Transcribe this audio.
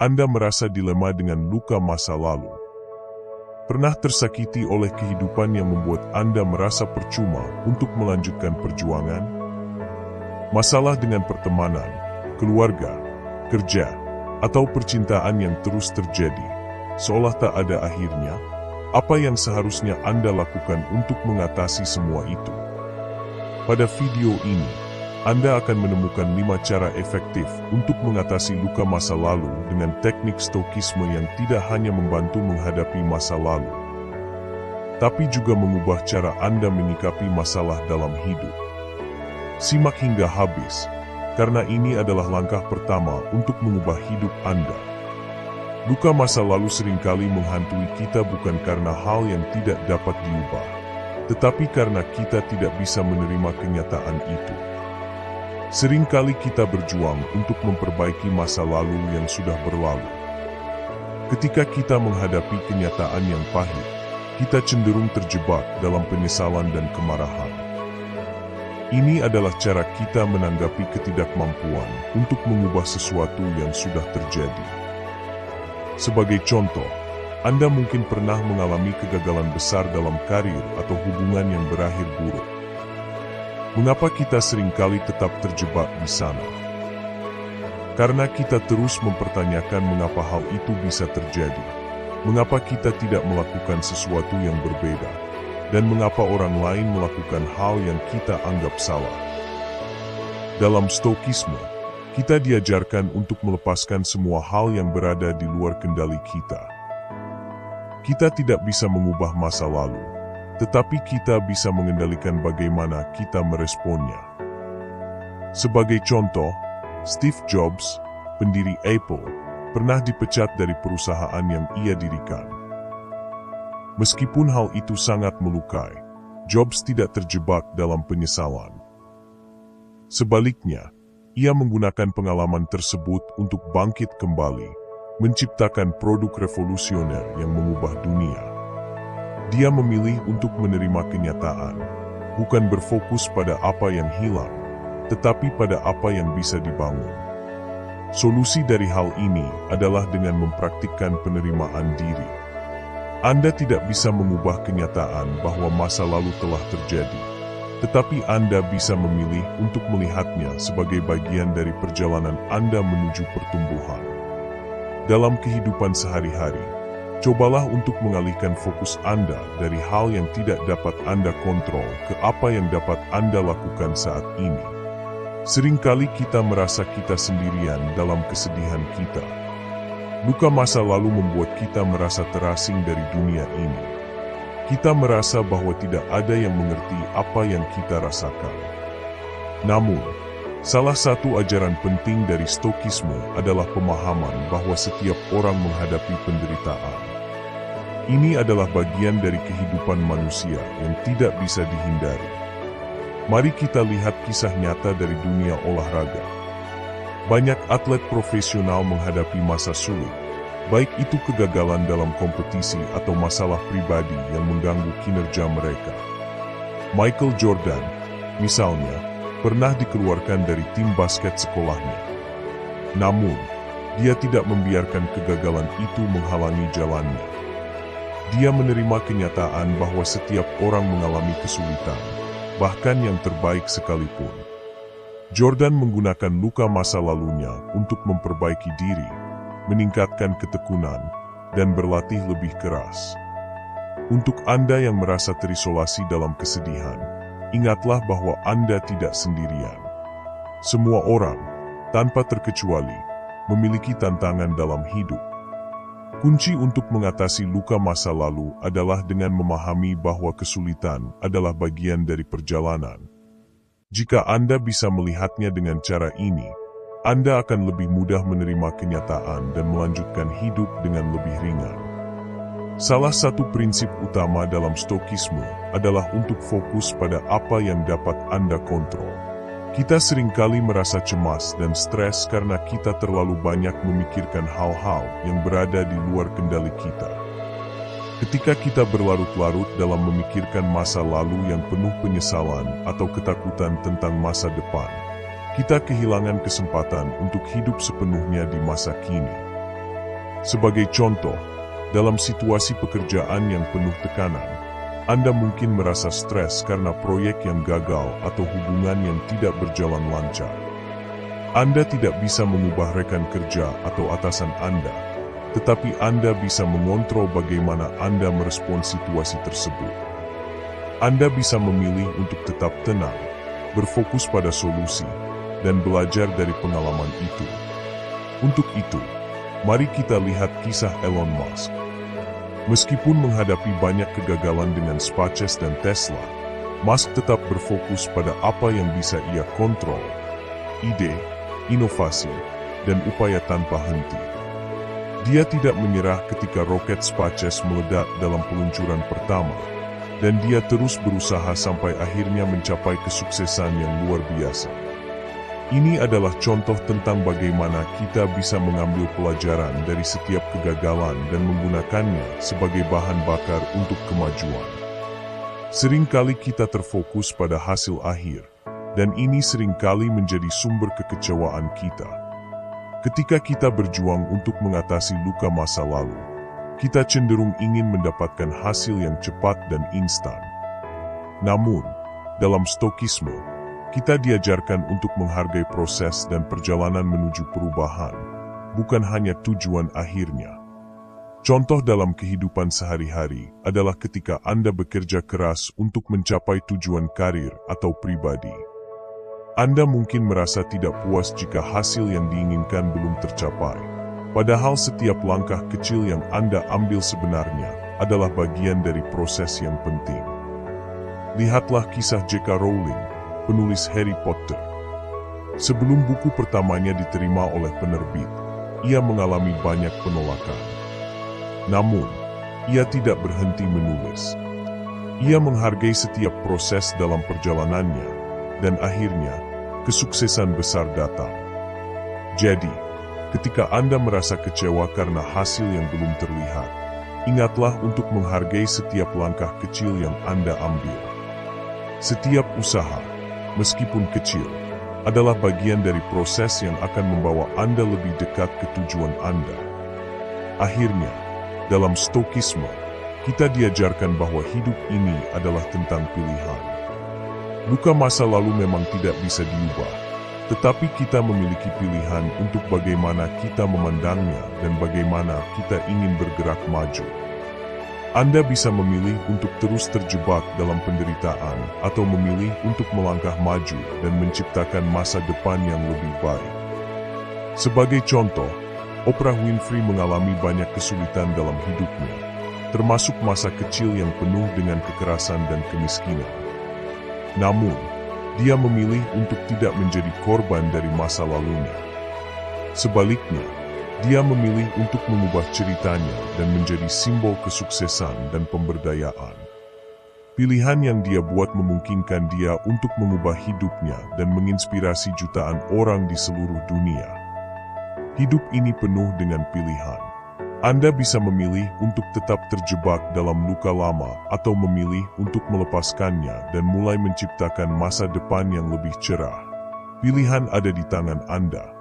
Anda merasa dilema dengan luka masa lalu. Pernah tersakiti oleh kehidupan yang membuat Anda merasa percuma untuk melanjutkan perjuangan? Masalah dengan pertemanan, keluarga, kerja, atau percintaan yang terus terjadi, seolah tak ada akhirnya? Apa yang seharusnya Anda lakukan untuk mengatasi semua itu? Pada video ini, Anda akan menemukan 5 cara efektif untuk mengatasi luka masa lalu dengan teknik stokisme yang tidak hanya membantu menghadapi masa lalu, tapi juga mengubah cara Anda menyikapi masalah dalam hidup. Simak hingga habis, karena ini adalah langkah pertama untuk mengubah hidup Anda. Luka masa lalu seringkali menghantui kita bukan karena hal yang tidak dapat diubah, tetapi karena kita tidak bisa menerima kenyataan itu. Seringkali kita berjuang untuk memperbaiki masa lalu yang sudah berlalu. Ketika kita menghadapi kenyataan yang pahit, kita cenderung terjebak dalam penyesalan dan kemarahan. Ini adalah cara kita menanggapi ketidakmampuan untuk mengubah sesuatu yang sudah terjadi. Sebagai contoh, Anda mungkin pernah mengalami kegagalan besar dalam karir atau hubungan yang berakhir buruk. Mengapa kita seringkali tetap terjebak di sana? Karena kita terus mempertanyakan mengapa hal itu bisa terjadi, mengapa kita tidak melakukan sesuatu yang berbeda, dan mengapa orang lain melakukan hal yang kita anggap salah. Dalam stokisme, kita diajarkan untuk melepaskan semua hal yang berada di luar kendali kita. Kita tidak bisa mengubah masa lalu, tetapi kita bisa mengendalikan bagaimana kita meresponnya. Sebagai contoh, Steve Jobs, pendiri Apple, pernah dipecat dari perusahaan yang ia dirikan. Meskipun hal itu sangat melukai, Jobs tidak terjebak dalam penyesalan. Sebaliknya, ia menggunakan pengalaman tersebut untuk bangkit kembali, menciptakan produk revolusioner yang mengubah dunia. Dia memilih untuk menerima kenyataan, bukan berfokus pada apa yang hilang, tetapi pada apa yang bisa dibangun. Solusi dari hal ini adalah dengan mempraktikkan penerimaan diri. Anda tidak bisa mengubah kenyataan bahwa masa lalu telah terjadi, tetapi Anda bisa memilih untuk melihatnya sebagai bagian dari perjalanan Anda menuju pertumbuhan. Dalam kehidupan sehari-hari, cobalah untuk mengalihkan fokus Anda dari hal yang tidak dapat Anda kontrol ke apa yang dapat Anda lakukan saat ini. Seringkali kita merasa kita sendirian dalam kesedihan kita. Luka masa lalu membuat kita merasa terasing dari dunia ini. Kita merasa bahwa tidak ada yang mengerti apa yang kita rasakan. Namun, salah satu ajaran penting dari stokisme adalah pemahaman bahwa setiap orang menghadapi penderitaan. Ini adalah bagian dari kehidupan manusia yang tidak bisa dihindari. Mari kita lihat kisah nyata dari dunia olahraga. Banyak atlet profesional menghadapi masa sulit, baik itu kegagalan dalam kompetisi atau masalah pribadi yang mengganggu kinerja mereka. Michael Jordan, misalnya, pernah dikeluarkan dari tim basket sekolahnya. Namun, dia tidak membiarkan kegagalan itu menghalangi jalannya. Dia menerima kenyataan bahwa setiap orang mengalami kesulitan, bahkan yang terbaik sekalipun. Jordan menggunakan luka masa lalunya untuk memperbaiki diri, meningkatkan ketekunan, dan berlatih lebih keras. Untuk Anda yang merasa terisolasi dalam kesedihan, ingatlah bahwa Anda tidak sendirian. Semua orang, tanpa terkecuali, memiliki tantangan dalam hidup. Kunci untuk mengatasi luka masa lalu adalah dengan memahami bahwa kesulitan adalah bagian dari perjalanan. Jika Anda bisa melihatnya dengan cara ini, Anda akan lebih mudah menerima kenyataan dan melanjutkan hidup dengan lebih ringan. Salah satu prinsip utama dalam stokisme adalah untuk fokus pada apa yang dapat Anda kontrol. Kita seringkali merasa cemas dan stres karena kita terlalu banyak memikirkan hal-hal yang berada di luar kendali kita. Ketika kita berlarut-larut dalam memikirkan masa lalu yang penuh penyesalan atau ketakutan tentang masa depan, kita kehilangan kesempatan untuk hidup sepenuhnya di masa kini. Sebagai contoh, dalam situasi pekerjaan yang penuh tekanan, Anda mungkin merasa stres karena proyek yang gagal atau hubungan yang tidak berjalan lancar. Anda tidak bisa mengubah rekan kerja atau atasan Anda, tetapi Anda bisa mengontrol bagaimana Anda merespons situasi tersebut. Anda bisa memilih untuk tetap tenang, berfokus pada solusi, dan belajar dari pengalaman itu. Untuk itu, mari kita lihat kisah Elon Musk. Meskipun menghadapi banyak kegagalan dengan SpaceX dan Tesla, Musk tetap berfokus pada apa yang bisa ia kontrol: ide, inovasi, dan upaya tanpa henti. Dia tidak menyerah ketika roket SpaceX meledak dalam peluncuran pertama, dan dia terus berusaha sampai akhirnya mencapai kesuksesan yang luar biasa. Ini adalah contoh tentang bagaimana kita bisa mengambil pelajaran dari setiap kegagalan dan menggunakannya sebagai bahan bakar untuk kemajuan. Seringkali kita terfokus pada hasil akhir, dan ini seringkali menjadi sumber kekecewaan kita. Ketika kita berjuang untuk mengatasi luka masa lalu, kita cenderung ingin mendapatkan hasil yang cepat dan instan. Namun, dalam Stoikisme, kita diajarkan untuk menghargai proses dan perjalanan menuju perubahan, bukan hanya tujuan akhirnya. Contoh dalam kehidupan sehari-hari adalah ketika Anda bekerja keras untuk mencapai tujuan karir atau pribadi. Anda mungkin merasa tidak puas jika hasil yang diinginkan belum tercapai, padahal setiap langkah kecil yang Anda ambil sebenarnya adalah bagian dari proses yang penting. Lihatlah kisah J.K. Rowling, penulis Harry Potter. Sebelum buku pertamanya diterima oleh penerbit, ia mengalami banyak penolakan. Namun, ia tidak berhenti menulis. Ia menghargai setiap proses dalam perjalanannya, dan akhirnya, kesuksesan besar datang. Jadi, ketika Anda merasa kecewa karena hasil yang belum terlihat, ingatlah untuk menghargai setiap langkah kecil yang Anda ambil. Setiap usaha, meskipun kecil, adalah bagian dari proses yang akan membawa Anda lebih dekat ke tujuan Anda. Akhirnya, dalam Stoikisme, kita diajarkan bahwa hidup ini adalah tentang pilihan. Luka masa lalu memang tidak bisa diubah, tetapi kita memiliki pilihan untuk bagaimana kita memandangnya dan bagaimana kita ingin bergerak maju. Anda bisa memilih untuk terus terjebak dalam penderitaan atau memilih untuk melangkah maju dan menciptakan masa depan yang lebih baik. Sebagai contoh, Oprah Winfrey mengalami banyak kesulitan dalam hidupnya, termasuk masa kecil yang penuh dengan kekerasan dan kemiskinan. Namun, dia memilih untuk tidak menjadi korban dari masa lalunya. Sebaliknya, dia memilih untuk mengubah ceritanya dan menjadi simbol kesuksesan dan pemberdayaan. Pilihan yang dia buat memungkinkan dia untuk mengubah hidupnya dan menginspirasi jutaan orang di seluruh dunia. Hidup ini penuh dengan pilihan. Anda bisa memilih untuk tetap terjebak dalam luka lama atau memilih untuk melepaskannya dan mulai menciptakan masa depan yang lebih cerah. Pilihan ada di tangan Anda.